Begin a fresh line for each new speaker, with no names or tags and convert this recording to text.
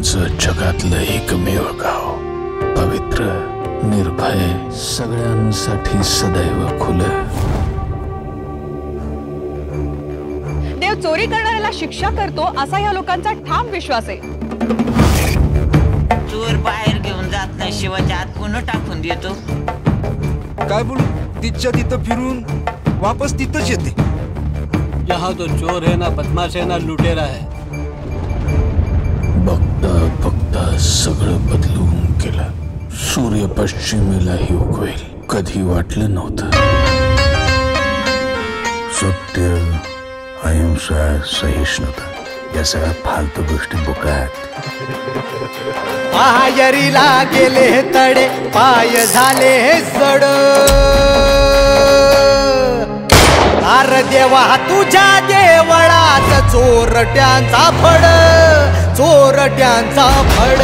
आमचं जगातलं एकमेव गाव, पवित्र, निर्भय, सगळ्यांसाठी सदैव खुलं.
देव चोरी करणाऱ्याला शिक्षा करतो असा या लोकांचा ठाम विश्वास आहे.
चोर बाहेर घेऊन जात नाही, शिवाच्या आत पुन्हा टाकून देतो.
काय बोलू, तिच्या तिथं फिरून वापस तिथंच येते.
यहाँ तो चोर है ना बदमाश है ना लुटेरा है.
बघता बघता सगळं बदलून गेलं. सूर्य पश्चिमेलाही उगवेल कधी वाटलं नव्हतं. सत्य, अहिंसा, सहिष्णुता या सगळ्या फालतू गोष्टी बुकात.
पायरीला गेले तडे, पाय झाले जड. अर देवा तुझ्या देवळात चोरट्यांचा फड, चोरट्यांचा फड.